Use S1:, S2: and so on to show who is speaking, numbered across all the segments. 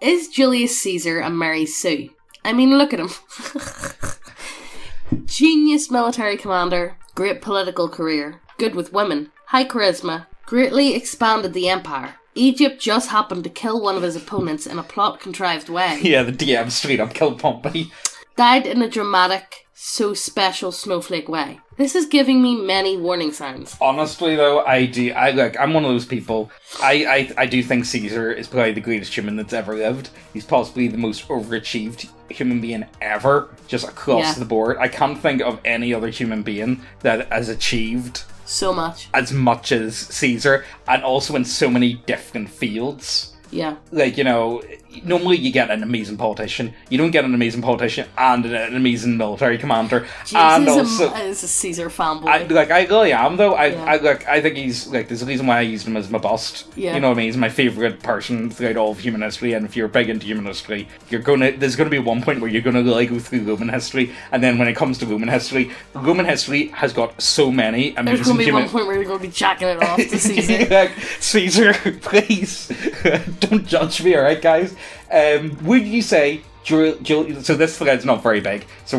S1: Is Julius Caesar a Mary Sue? I mean, look at him. Genius military commander, great political career, good with women, high charisma, greatly expanded the empire. Egypt just happened to kill one of his opponents in a plot-contrived way.
S2: Yeah, the DM straight up killed Pompey.
S1: Died in a dramatic, so special snowflake way. This is giving me many warning signs.
S2: Honestly, though, I'm one of those people. I do think Caesar is probably the greatest human that's ever lived. He's possibly the most overachieved human being ever, just across the board. I can't think of any other human being that has achieved
S1: so much
S2: as Caesar, and also in so many different fields.
S1: Yeah.
S2: Like, you know, normally you get an amazing politician. You don't get an amazing politician and an amazing military commander. And also,
S1: is a Caesar fanboy.
S2: I really am, though. I think he's, like, there's a reason why I used him as my bust.
S1: Yeah.
S2: You know what I mean? He's my favourite person throughout all of human history, and if you're big into human history, there's gonna be one point where you're gonna, like, go through Roman history, and then when it comes to Roman history has got so many amazing
S1: There's gonna be one point where you're gonna be jacking it off to Caesar.
S2: Like, Caesar, please, don't judge me, alright, guys? Would you say, so this thread's not very big, so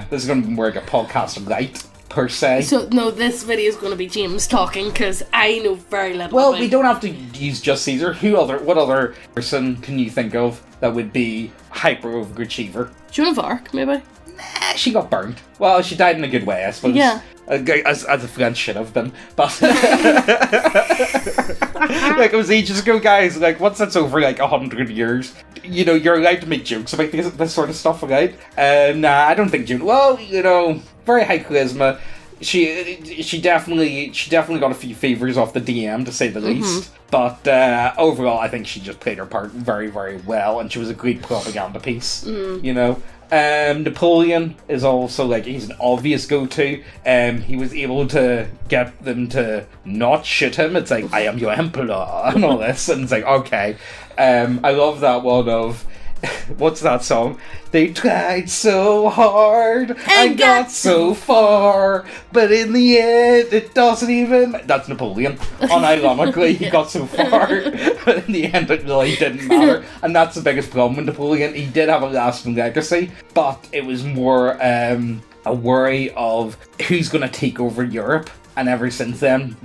S2: this is gonna be more like a podcast light, per se.
S1: So, no, this video is gonna be James talking, because I know very little
S2: Well,
S1: about
S2: we don't have to use just Caesar. What other person can you think of that would be hyper-overachiever?
S1: Joan of Arc, maybe?
S2: Nah, she got burned. Well, she died in a good way, I suppose.
S1: Yeah.
S2: As the French should have been. But like, it was ages ago, guys. Like, once that's over, like, 100 years, you know, you're allowed to make jokes about this sort of stuff, right? Nah, I don't think June. Well, you know, very high charisma. She definitely got a few favors off the DM, to say the least. But overall, I think she just played her part very, very well, and she was a great propaganda piece. You know. Napoleon is also, like, he's an obvious go-to. He was able to get them to not shoot him. It's like, I am your emperor, and all this. And it's like, okay. I love that one of, what's that song? They tried so hard and got so far, but in the end, it doesn't even... That's Napoleon. Unironically, he got so far, but in the end, it really didn't matter. And that's the biggest problem with Napoleon. He did have a lasting legacy, but it was more a worry of who's going to take over Europe. And ever since then,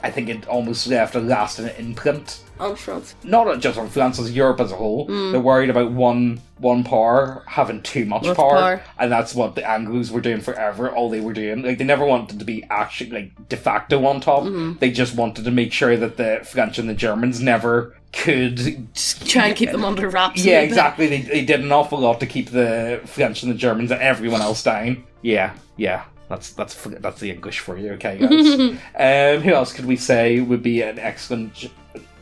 S2: I think it almost left a lasting imprint.
S1: On France.
S2: Not just on France, as Europe as a whole. They're worried about one power having too much power. And that's what the Anglos were doing forever. All they were doing. Like, they never wanted to be actually, like, de facto on top. They just wanted to make sure that the French and the Germans never could...
S1: Just try and keep them under wraps.
S2: Yeah, exactly. They did an awful lot to keep the French and the Germans and everyone else down. Yeah. That's the English for you, okay, guys? Who else could we say would be an excellent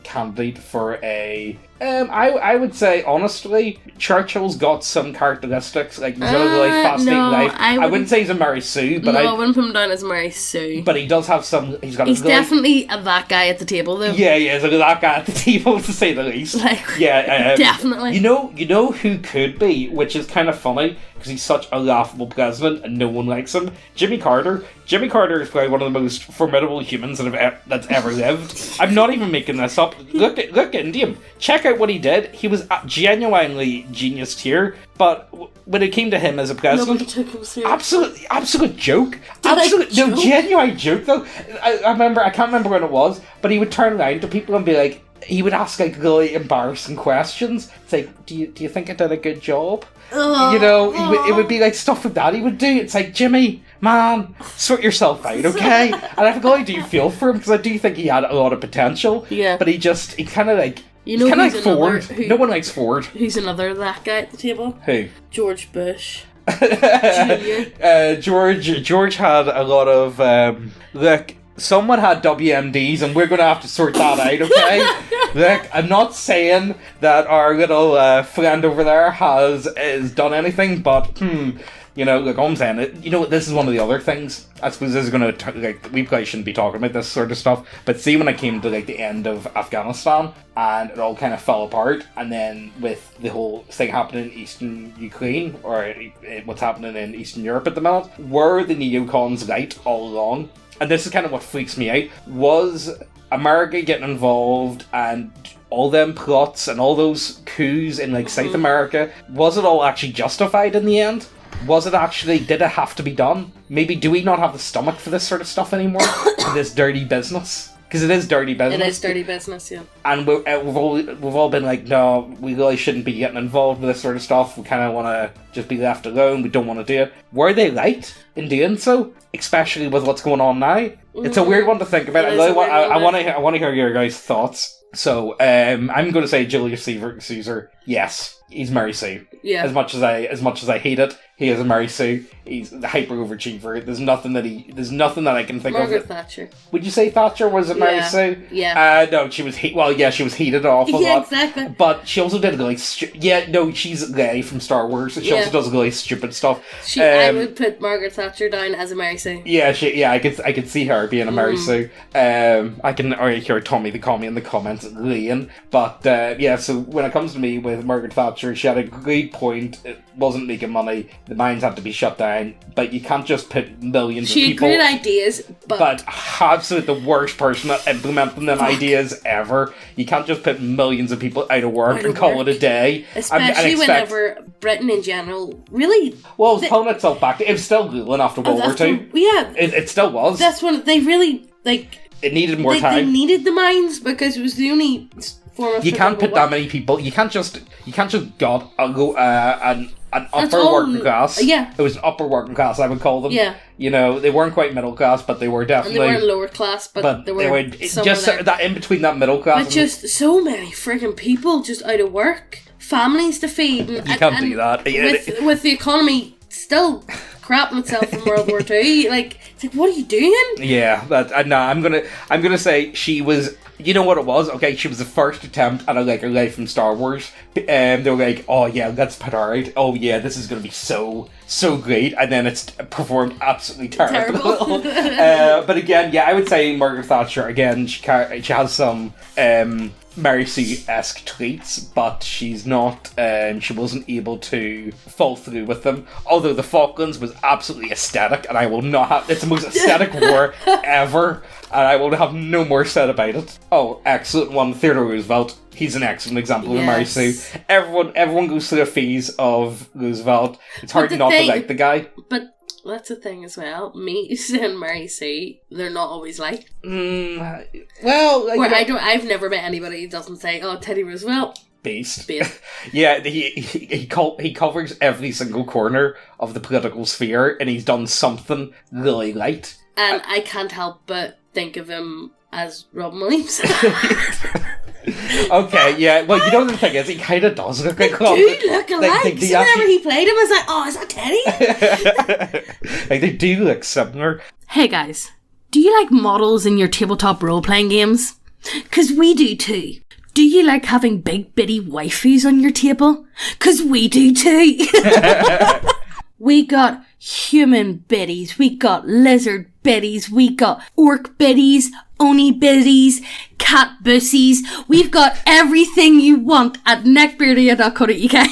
S2: candidate for a... I would say, honestly, Churchill's got some characteristics, like, he's got a really fascinating life. I wouldn't say he's a Mary Sue, but
S1: I wouldn't put him down as Mary Sue.
S2: But he does have some... He's
S1: definitely that guy at the table, though.
S2: Yeah, he's like that guy at the table, to say the least.
S1: Like,
S2: yeah,
S1: definitely.
S2: You know who could be, which is kind of funny, because he's such a laughable president and no one likes him? Jimmy Carter. Jimmy Carter is probably one of the most formidable humans that's ever lived. I'm not even making this up. Look into him. Check out what he did. He was genuinely genius tier, but when it came to him as a president,
S1: nobody took him seriously.
S2: Absolute joke. No, genuine joke though. I can't remember when it was, but he would turn around to people and be like, he would ask, like, really embarrassing questions. It's like, do you think I did a good job? You know, it would be like stuff like that he would do. It's like, Jimmy, man, sort yourself out, okay? And I really do feel for him, because I do think he had a lot of potential. Yeah. But he kind of like...
S1: You know,
S2: kind of like Ford. No one likes Ford.
S1: Who's another that guy at the table?
S2: Who?
S1: George Bush.
S2: George had a lot of... look, someone had WMDs, and we're going to have to sort that out, okay? Look, I'm not saying that our little friend over there has done anything, but, you know, look, I'm saying it. You know what, this is one of the other things. I suppose this is going to, like, we probably shouldn't be talking about this sort of stuff, but see, when I came to, like, the end of Afghanistan, and it all kind of fell apart, and then with the whole thing happening in Eastern Ukraine, or what's happening in Eastern Europe at the minute, were the neocons right all along? And this is kind of what freaks me out. Was America getting involved and all them plots and all those coups in like South America, was it all actually justified in the end? Was it actually, did it have to be done? Maybe do we not have the stomach for this sort of stuff anymore? This dirty business? Because it is dirty business.
S1: It is dirty business, yeah.
S2: And we've all been like, no, we really shouldn't be getting involved with this sort of stuff. We kind of want to just be left alone. We don't want to do it. Were they right in doing so? Especially with what's going on now? It's a weird one to think about. I want to hear your guys' thoughts. So, I'm going to say Julius Caesar. Yes, he's Mary Sue.
S1: Yeah.
S2: As much as I hate it, he is a Mary Sue. He's the hyper overachiever. There's nothing that I can think of.
S1: Margaret Thatcher.
S2: Would you say Thatcher was a Mary Sue?
S1: Yeah.
S2: No, she was she was heated off a lot.
S1: Yeah, exactly.
S2: But she also did like she's Leia from Star Wars. She also does really stupid stuff.
S1: I would put Margaret Thatcher down as a Mary Sue.
S2: Yeah, I could see her being a Mary Sue. I can already hear Tommy the Commie in the comments laying. But so when it comes to me with Margaret Thatcher, she had a great point. It wasn't making money. The mines had to be shut down. But you can't just put millions of people.
S1: She had great ideas, but
S2: absolutely the worst person at implementing them ideas ever. You can't just put millions of people out of work and call it a day.
S1: Especially whenever Britain in general really...
S2: Well, it was pulling itself back. It was still ruling after World War II.
S1: Yeah.
S2: It still was.
S1: That's when they really, like...
S2: It needed more time.
S1: They needed the mines because it was the only form of...
S2: You can't put that many people... You can't just got an upper working class.
S1: Yeah.
S2: It was an upper working class, I would call them.
S1: Yeah.
S2: You know, they weren't quite middle class, but they were definitely...
S1: And they weren't lower class, but they were
S2: just there. That in between that middle class...
S1: But just so many friggin' people just out of work. Families to feed. And,
S2: you can't do that.
S1: With the economy still crapping itself from World War II, it's like, what are you doing?
S2: Yeah, I'm gonna say she was... You know what it was? Okay, she was the first attempt at a life from Star Wars. They were like, oh yeah, let's put her out. Oh yeah, this is going to be so great. And then it's performed absolutely terrible. But again, I would say Margaret Thatcher, again, she has some Mary Sue-esque traits, but she's not, she wasn't able to fall through with them. Although the Falklands was absolutely aesthetic, and I will not have, it's the most aesthetic war ever, and I will have no more said about it. Oh, excellent one, Theodore Roosevelt. He's an excellent example of Mary Sue. Everyone goes through the phase of Roosevelt. It's hard not to like the guy.
S1: But that's the thing as well. Me and Mary Sue, they're not always liked.
S2: Well,
S1: I've never met anybody who doesn't say, "Oh, Teddy Roosevelt."
S2: Beast.
S1: Yeah,
S2: he covers every single corner of the political sphere, and he's done something really light.
S1: And I can't help but think of him as Robin Williams.
S2: Okay, yeah. Well, you know the thing is, he kind of does look like Robin.
S1: They do look alike. So whenever he played him, I was like, oh, is that Teddy?
S2: They do look similar.
S1: Hey guys, do you like models in your tabletop role-playing games? 'Cause we do too. Do you like having big bitty waifus on your table? 'Cause we do too. We got human biddies, we got lizard biddies, we got orc biddies, oni biddies, cat bussies. We've got everything you want at neckbeardia.co.uk.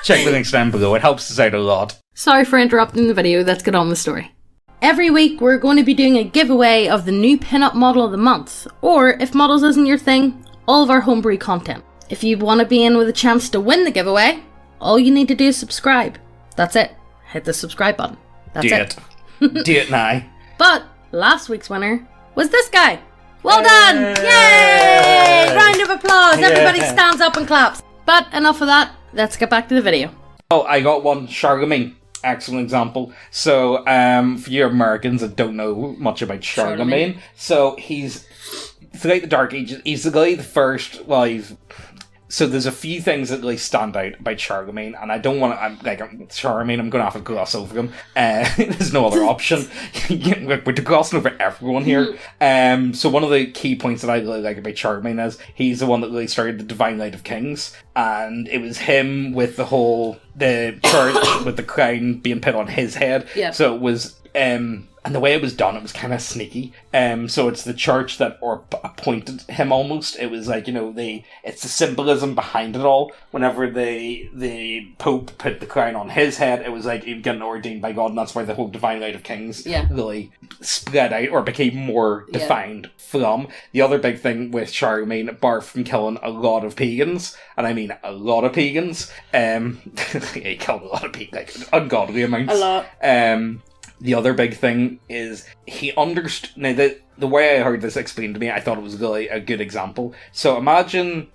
S2: Check the links down below, it helps us out a lot.
S1: Sorry for interrupting the video, let's get on with the story. Every week we're going to be doing a giveaway of the new pin-up model of the month, or if models isn't your thing, all of our homebrew content. If you want to be in with a chance to win the giveaway, all you need to do is subscribe. That's it. Hit the subscribe button. That's it.
S2: Do it now.
S1: But last week's winner was this guy. Well done! Yay! Round of applause. Everybody stands up and claps. But enough of that. Let's get back to the video.
S2: Oh, I got one. Charlemagne. Excellent example. So, for you Americans that don't know much about Charlemagne. So, he's throughout the Dark Ages, he's the first, so there's a few things that really stand out about Charlemagne, and I don't want to, Charlemagne, I'm going to have to gloss over him. There's no other option. We're glossing over everyone here. So one of the key points that I really like about Charlemagne is he's the one that really started the Divine Light of Kings, and it was him with the church with the crown being put on his head.
S1: Yeah.
S2: So it was and the way it was done, it was kind of sneaky. So it's the church that appointed him almost. It was like, it's the symbolism behind it all. Whenever the Pope put the crown on his head, it was like he was getting ordained by God, and that's why the whole divine right of kings really spread out or became more defined from. The other big thing with Charlemagne, apart from killing a lot of pagans, and I mean a lot of pagans, he killed a lot of pagans, like ungodly amounts.
S1: A lot.
S2: The other big thing is he understood. Now, the way I heard this explained to me, I thought it was really a good example. So imagine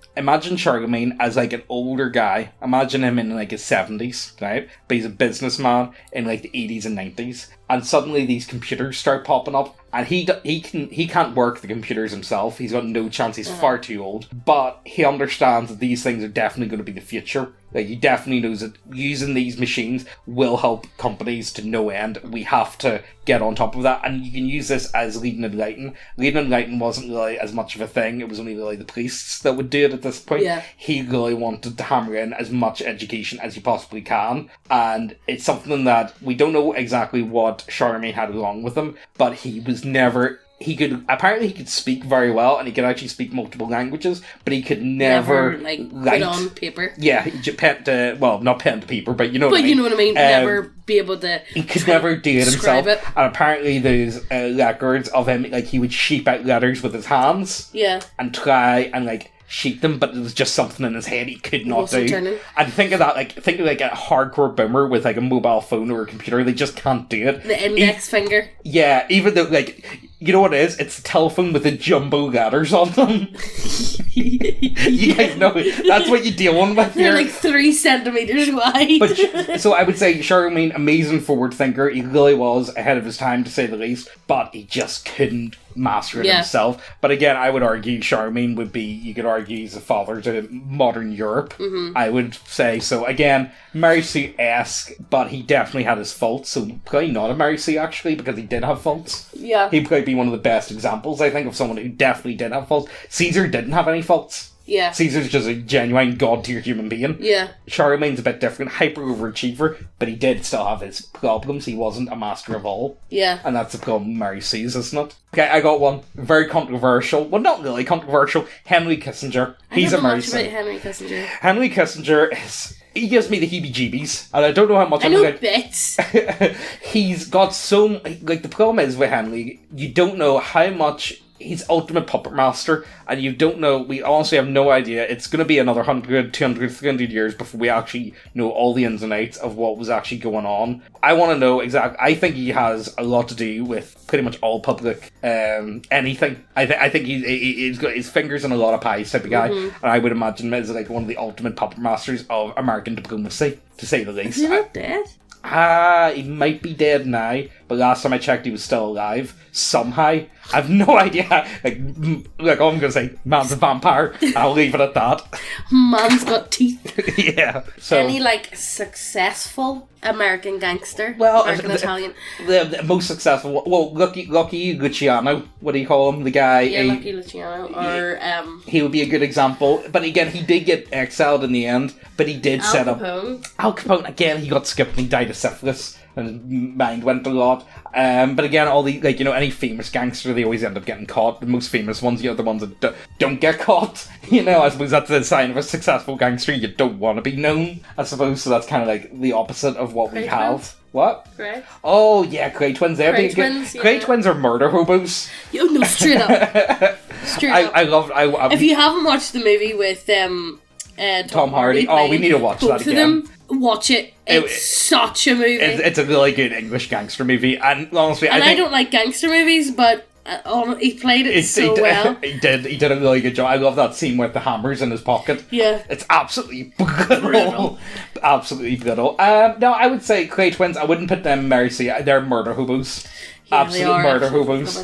S2: Charlemagne as like an older guy. Imagine him in like his 70s, right? But he's a businessman in like the 80s and 90s. And suddenly these computers start popping up, and he can't work the computers himself. He's got no chance. He's far too old. But he understands that these things are definitely going to be the future. Like, he definitely knows that using these machines will help companies to no end. We have to get on top of that, and you can use this as leading and lighting. Leading and lighting wasn't really as much of a thing. It was only really the priests that would do it at this point.
S1: Yeah.
S2: He really wanted to hammer in as much education as he possibly can, and it's something that we don't know exactly what Charlemagne had wrong with him, but he was never... He could speak very well, and he could actually speak multiple languages, but he could never
S1: put on paper.
S2: Yeah, not pen to paper, but you know what I mean.
S1: But you know what I mean, never be able to...
S2: He could never do it himself.
S1: It.
S2: And apparently there's records of him, like, he would sheep out letters with his hands.
S1: Yeah.
S2: And try and, like, sheet them, but it was just something in his head he could not do.
S1: Turning.
S2: And think of that, think of a hardcore boomer with like a mobile phone or a computer. They just can't do it.
S1: The index finger.
S2: Yeah, even though you know what it is? It's a telephone with the jumbo letters on them. You guys know it. That's what you're dealing with here.
S1: They're like 3 centimeters wide.
S2: But so I would say Charlemagne, amazing forward thinker. He really was ahead of his time, to say the least. But he just couldn't master it himself. But again, I would argue Charlemagne would be, you could argue, he's the father to modern Europe. Mm-hmm. I would say so. Again, Mary Sue-esque, but he definitely had his faults. So probably not a Mary Sue, actually, because he did have faults.
S1: Yeah.
S2: He'd probably be one of the best examples, I think, of someone who definitely did have faults. Caesar didn't have any faults.
S1: Yeah.
S2: Caesar's just a genuine god-tier human being.
S1: Yeah. Charlemagne's
S2: a bit different, hyper-overachiever, but he did still have his problems. He wasn't a master of all.
S1: Yeah.
S2: And that's the problem Mary sees, isn't it? Okay, I got one. Very controversial. Well, not really controversial. Henry Kissinger. He's a Mary
S1: about Henry Kissinger.
S2: Henry Kissinger is... He gives me the heebie-jeebies, and I don't know how much...
S1: I know bits.
S2: He's got so... Like, the problem is with Henry, you don't know how much... He's ultimate puppet master, and you don't know, we honestly have no idea. It's going to be another 100, 200, 300 years before we actually know all the ins and outs of what was actually going on. I want to know exactly. I think he has a lot to do with pretty much all public anything. I think he's got his fingers in a lot of pies type of guy, and I would imagine him as like one of the ultimate puppet masters of American diplomacy, to say the least.
S1: Is he not dead?
S2: He might be dead now, but last time I checked he was still alive. Somehow. I've no idea. Like all I'm going to say, man's a vampire. I'll leave it at that.
S1: Man's got teeth.
S2: Yeah. So,
S1: any, successful American gangster?
S2: Well,
S1: American Italian?
S2: The most successful... Well, Lucky Luciano. What do you call him? The guy...
S1: Yeah, Lucky Luciano. Or,
S2: he would be a good example. But again, he did get exiled in the end. But he did set up... Al Capone, again, he got skipped and he died of syphilis. And his mind went a lot. But again, all the, any famous gangster, they always end up getting caught. The most famous ones, the ones that don't get caught. I suppose that's the sign of a successful gangster. You don't want to be known, I suppose. So that's kind of the opposite of what we have. What?
S1: Grey?
S2: Oh, yeah, Grey Twins.
S1: Grey Twins, yeah.
S2: Grey Twins are murder hobos.
S1: Yo, no, straight up. Straight up.
S2: I love...
S1: if you haven't watched the movie with Tom Hardy...
S2: Oh, we need to watch that again.
S1: Watch it. It's such a movie.
S2: It's a really good English gangster movie, and honestly, I
S1: don't like gangster movies, but he played it so well.
S2: He did a really good job. I love that scene with the hammers in his pocket.
S1: Yeah,
S2: it's absolutely brutal. Absolutely brutal. No, I would say Grey Twins. I wouldn't put them Mary C. They're murder hobos. Yeah, absolute murder hobos.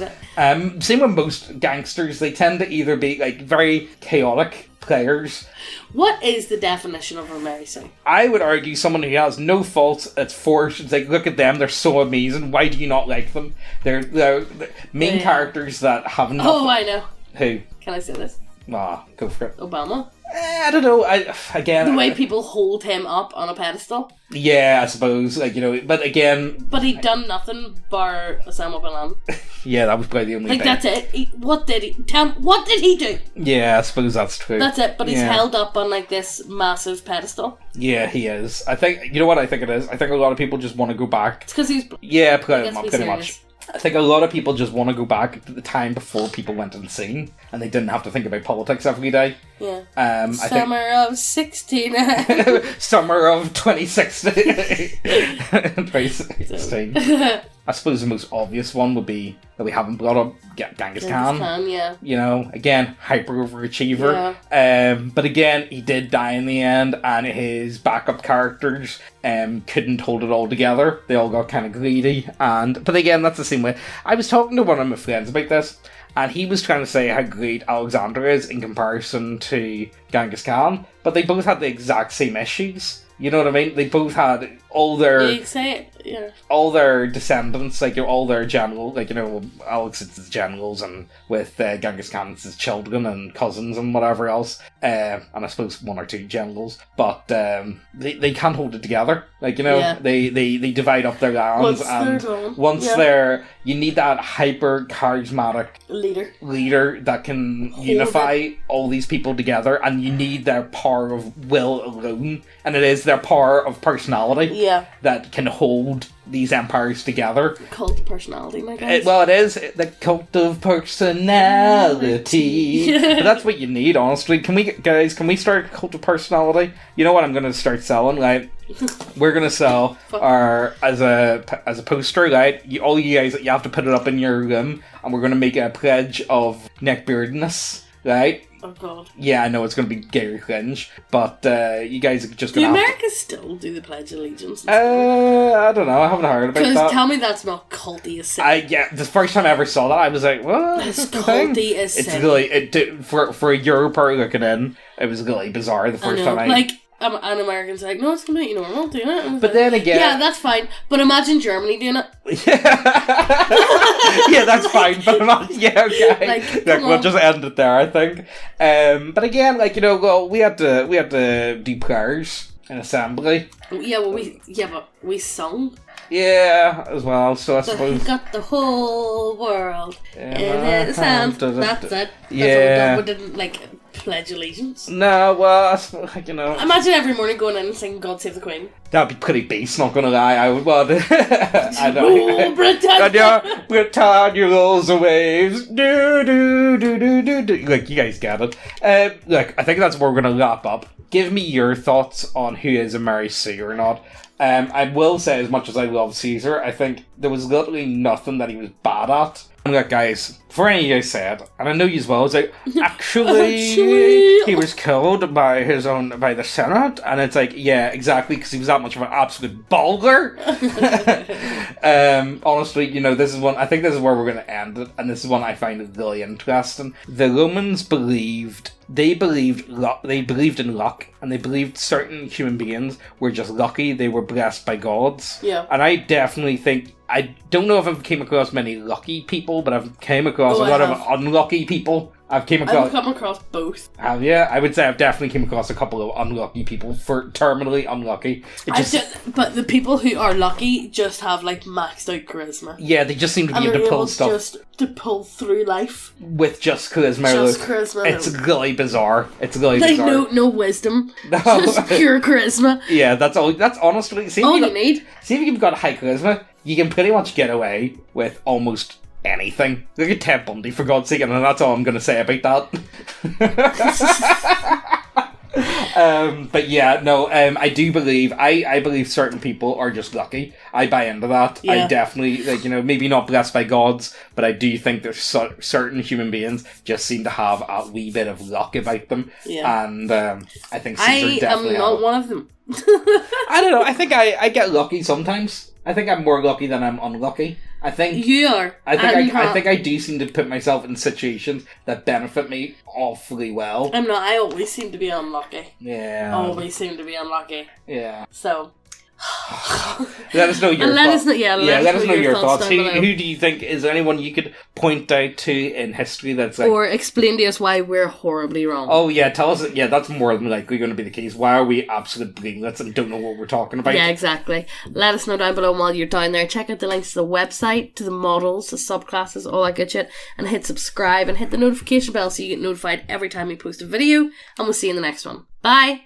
S2: Same with most gangsters. They tend to either be very chaotic players.
S1: What is the definition of a Mary Sue?
S2: I would argue someone who has no faults, it's forced. It's look at them, they're so amazing. Why do you not like them? They're main characters that have nothing.
S1: Oh, I know.
S2: Who?
S1: Can I say this?
S2: Go for it.
S1: Obama.
S2: I don't know.
S1: The way people hold him up on a pedestal.
S2: Yeah, I suppose. But again...
S1: But he'd done nothing bar Osama bin Laden.
S2: Yeah, that was probably the only thing.
S1: That's it. What did he do?
S2: Yeah, I suppose that's true.
S1: That's it, but he's held up on, this massive pedestal.
S2: Yeah, he is. I think... You know what I think it is? I think a lot of people just want to go back.
S1: It's because he's...
S2: Yeah, pretty much. I think a lot of people just want to go back to the time before people went insane and they didn't have to think about politics every day.
S1: Yeah. Summer of 69.
S2: Summer of 2016. 2016. I suppose the most obvious one would be that we haven't brought up Genghis Khan.
S1: Yeah.
S2: You know, again, hyper overachiever. Yeah. But again, he did die in the end, and his backup characters couldn't hold it all together. They all got kind of greedy. But again, that's the same way. I was talking to one of my friends about this, and he was trying to say how great Alexander is in comparison to Genghis Khan, but they both had the exact same issues. You know what I mean? They both had all their... all their descendants, all their generals, Alex it's his generals, and with Genghis Khan it's his children and cousins and whatever else, and I suppose one or two generals, but they can't hold it together. They divide up their lands, once they're... You need that hyper charismatic leader that can unify all these people together, and you need their power of will alone, and it is their power of personality that can hold these empires together.
S1: Cult of personality, my guys.
S2: It is the cult of personality. But that's what you need, honestly. Can we start a cult of personality? You know what I'm going to start selling, right? We're going to sell as a poster, right? All you guys, you have to put it up in your room, and we're going to make a pledge of neckbeardness, right?
S1: Oh god.
S2: Yeah, I know it's going to be gay cringe, but you guys are just going
S1: to... Do Americans still do the Pledge of Allegiance?
S2: I don't know, I haven't heard about that.
S1: Because tell me that's not culty as sin.
S2: The first time I ever saw that, I was like, what?
S1: It's culty as sin.
S2: It's really... For a Europer looking in, it was really bizarre the first time I...
S1: And Americans are like, no, it's completely normal doing it.
S2: But then again...
S1: Yeah, that's fine. But imagine Germany doing it.
S2: Yeah, that's fine. But imagine... Yeah, okay. We'll just end it there, I think. But again, we had to do prayers in assembly.
S1: Yeah, but we sung.
S2: Yeah, as well, so I suppose...
S1: He got the whole world in his hands. That's it.
S2: Yeah.
S1: We didn't, pledge allegiance.
S2: No, well,
S1: Imagine every morning going in and singing God Save the Queen.
S2: That'd be pretty beast, not gonna lie. I would want I know.
S1: Oh, Britannia!
S2: Britannia rolls the waves. Do. You guys get it. I think that's where we're gonna wrap up. Give me your thoughts on who is a Mary Sue or not. I will say, as much as I love Caesar, I think there was literally nothing that he was bad at. And guys, before any of you guys said, and I know you as well, it's actually he was killed by the Senate, and it's yeah, exactly, because he was that much of an absolute bulgar. Honestly, this is one, I think this is where we're going to end it, and this is one I find really interesting. The Romans believed in luck, and they believed certain human beings were just lucky, they were blessed by gods.
S1: Yeah.
S2: And I definitely think, I don't know if I've came across many lucky people, but I've came across a lot of unlucky people. I've come
S1: across both.
S2: Have you? I would say I've definitely come across a couple of unlucky people, for terminally unlucky.
S1: But the people who are lucky just have maxed out charisma.
S2: Yeah, they just seem to be able to pull stuff.
S1: Just to pull through life
S2: with just charisma.
S1: Charisma.
S2: It's really bizarre. Bizarre.
S1: No wisdom. No. Just pure charisma.
S2: Yeah, that's all. That's honestly
S1: all you need.
S2: See if you've got high charisma, you can pretty much get away with almost anything. Look at Ted Bundy, for God's sake, and that's all I'm going to say about that. But yeah, no, I do believe, I believe certain people are just lucky. I buy into that. Yeah. I definitely, maybe not blessed by gods, but I do think there's certain human beings just seem to have a wee bit of luck about them.
S1: Yeah.
S2: And I think Caesar definitely
S1: am not one of them.
S2: I don't know, I think I get lucky sometimes. I think I'm more lucky than I'm unlucky. I think
S1: you are.
S2: I think I do seem to put myself in situations that benefit me awfully well.
S1: I'm not. I always seem to be unlucky.
S2: Yeah.
S1: Always seem to be unlucky.
S2: Yeah.
S1: So,
S2: Let us know your thoughts.
S1: Let us know your thoughts.
S2: Who do you think, is there anyone you could point out to in history that's like...
S1: Or explain to us why we're horribly wrong.
S2: Oh yeah, tell us, that's more than likely going to be the case. Why are we absolute brainlets and don't know what we're talking about?
S1: Yeah, exactly. Let us know down below, and while you're down there, check out the links to the website, to the models, the subclasses, all that good shit, and hit subscribe and hit the notification bell so you get notified every time we post a video, and we'll see you in the next one. Bye!